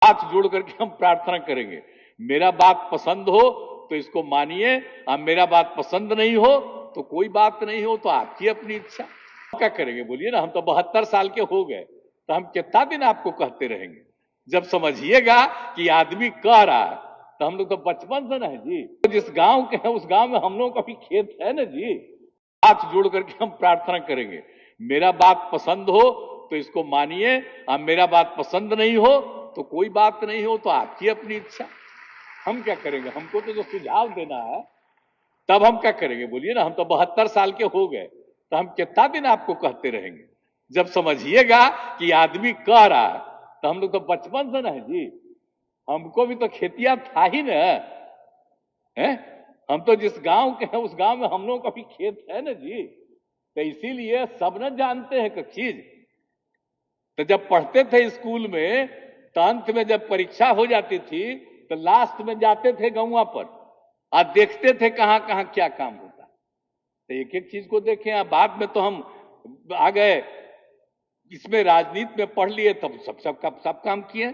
हाथ जोड़ करके हम प्रार्थना करेंगे। मेरा बात पसंद हो तो इसको मानिए, और मेरा बात पसंद नहीं हो तो कोई बात नहीं हो, तो आपकी अपनी इच्छा। क्या करेंगे बोलिए ना, हम तो 72 साल के हो गए, तो हम कितना दिन आपको कहते रहेंगे। जब समझिएगा कि आदमी कह रहा है, तो हम लोग तो बचपन से ना है जी, जिस गांव के हैं उस गांव में हम लोगों का भी खेत है ना जी। हाथ जोड़ करके हम प्रार्थना करेंगे, मेरा बात पसंद हो तो इसको मानिए, और मेरा बात पसंद नहीं हो तो कोई बात नहीं हो, तो आपकी अपनी इच्छा। हम क्या करेंगे, हमको तो जो सुझाव देना है, तब हम क्या करेंगे बोलिए ना, हम तो 72 साल के हो गए, तो हम कितना दिन आपको कहते रहेंगे। जब समझिएगा कि आदमी कह रहा है, तो हम लोग तो बचपन से ना है जी, हमको भी तो खेतिया था ही ना है। हम तो जिस गांव के हैं उस गांव में हम लोगों का भी खेत है ना जी, तो इसीलिए सब न जानते हैं कुछ चीज। तो जब पढ़ते थे स्कूल में, तो अंत में जब परीक्षा हो जाती थी, तो लास्ट में जाते थे गौवा पर और देखते थे कहां कहां क्या काम होता है। तो एक एक चीज को देखें। अब बाद में तो हम आ गए इसमें, राजनीति में पढ़ लिए, तब सब काम किए।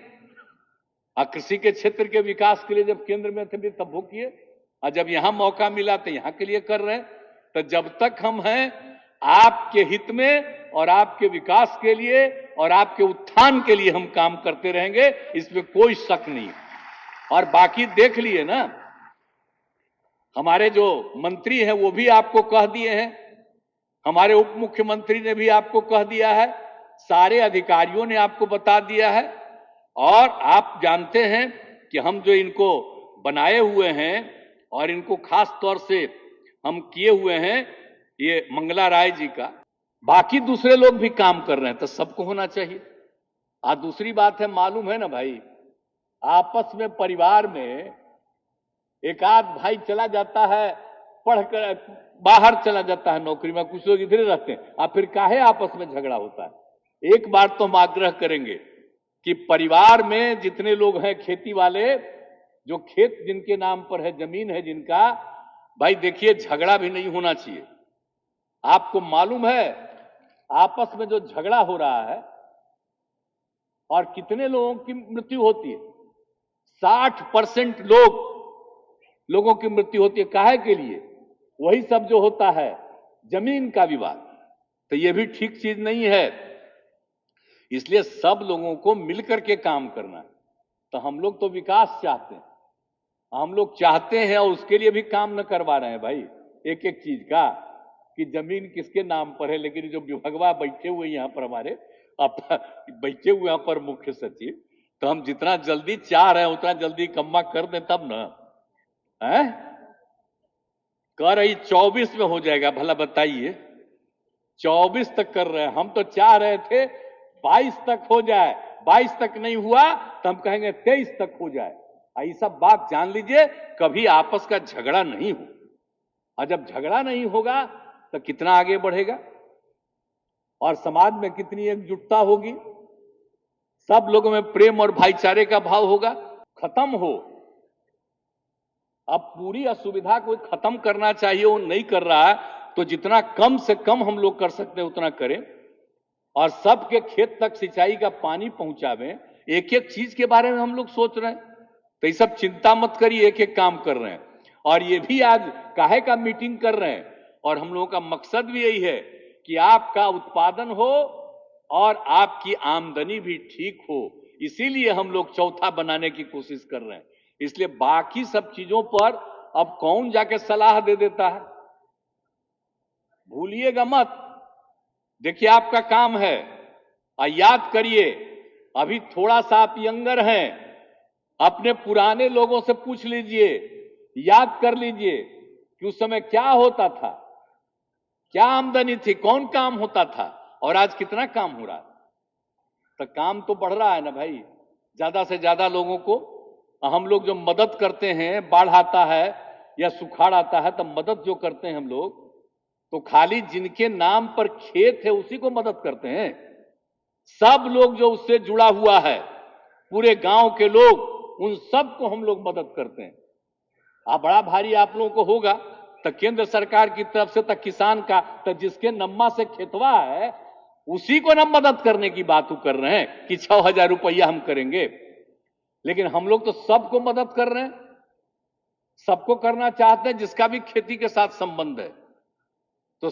और कृषि के क्षेत्र के विकास के लिए जब केंद्र में थे तब वो किए, और जब यहां मौका मिला तो यहां के लिए कर रहे हैं। तो जब तक हम हैं आपके हित में और आपके विकास के लिए और आपके उत्थान के लिए हम काम करते रहेंगे, इसमें कोई शक नहीं। और बाकी देख लिए ना, हमारे जो मंत्री हैं वो भी आपको कह दिए हैं, हमारे उप मुख्यमंत्री ने भी आपको कह दिया है, सारे अधिकारियों ने आपको बता दिया है। और आप जानते हैं कि हम जो इनको बनाए हुए हैं और इनको खास तौर से हम किए हुए हैं, ये मंगला राय जी का, बाकी दूसरे लोग भी काम कर रहे हैं, तो सबको होना चाहिए। आज दूसरी बात है, मालूम है ना भाई, आपस में परिवार में एक आध भाई चला जाता है, पढ़कर बाहर चला जाता है नौकरी में, कुछ लोग इधर रहते हैं, और फिर काहे आपस में झगड़ा होता है। एक बार तो हम आग्रह करेंगे कि परिवार में जितने लोग हैं खेती वाले, जो खेत जिनके नाम पर है, जमीन है जिनका, भाई देखिए झगड़ा भी नहीं होना चाहिए। आपको मालूम है आपस में जो झगड़ा हो रहा है और कितने लोगों की मृत्यु होती है, 60% लोगों की मृत्यु होती है। काहे के लिए? वही सब जो होता है जमीन का विवाद। तो ये भी ठीक चीज नहीं है। इसलिए सब लोगों को मिलकर के काम करना है। तो हम लोग तो विकास चाहते हैं, हम लोग चाहते हैं और उसके लिए भी काम न करवा रहे हैं भाई एक एक चीज का, कि जमीन किसके नाम पर है। लेकिन जो विभागवा बैठे हुए यहाँ पर हमारे बैठे हुए यहाँ पर मुख्य सचिव, तो हम जितना जल्दी चाह रहे हैं उतना जल्दी कम्मा कर दें तब ना है। कह रही 24 में हो जाएगा, भला बताइए 24 तक कर रहे हैं, हम तो चाह रहे थे 22 तक हो जाए। 22 तक नहीं हुआ तो हम कहेंगे 23 तक हो जाए। ये सब बात जान लीजिए, कभी आपस का झगड़ा नहीं हो। और जब झगड़ा नहीं होगा तो कितना आगे बढ़ेगा और समाज में कितनी एकजुटता होगी, सब लोगों में प्रेम और भाईचारे का भाव होगा। खत्म हो, अब पूरी असुविधा को खत्म करना चाहिए, वो नहीं कर रहा है, तो जितना कम से कम हम लोग कर सकते हैं उतना करें और सबके खेत तक सिंचाई का पानी पहुंचावें। एक एक चीज के बारे में हम लोग सोच रहे हैं, तो ये सब चिंता मत करिए, एक एक काम कर रहे हैं। और ये भी आज काहे का मीटिंग कर रहे हैं, और हम लोगों का मकसद भी यही है कि आपका उत्पादन हो और आपकी आमदनी भी ठीक हो। इसीलिए हम लोग चौथा बनाने की कोशिश कर रहे हैं। इसलिए बाकी सब चीजों पर अब कौन जाके सलाह दे देता है, भूलिएगा मत। देखिए आपका काम है, याद करिए, अभी थोड़ा सा आप यंगर हैं, अपने पुराने लोगों से पूछ लीजिए, याद कर लीजिए कि उस समय क्या होता था, क्या आमदनी थी, कौन काम होता था और आज कितना काम हो रहा है। तो काम तो बढ़ रहा है ना भाई, ज्यादा से ज्यादा लोगों को हम लोग जो मदद करते हैं, बाढ़ आता है या सुखाड़ आता है, तो मदद जो करते हैं हम लोग, तो खाली जिनके नाम पर खेत है उसी को मदद करते हैं। सब लोग जो उससे जुड़ा हुआ है, पूरे गांव के लोग, उन सब को हम लोग मदद करते हैं। बड़ा भारी आप लोगों को होगा, तो केंद्र सरकार की तरफ से तो किसान का, तो जिसके नम्मा से खेतवा है उसी को न मदद करने की बात कर रहे हैं कि 6,000 रुपया हम करेंगे। लेकिन हम लोग तो सबको मदद कर रहे हैं, सबको करना चाहते हैं जिसका भी खेती के साथ संबंध है।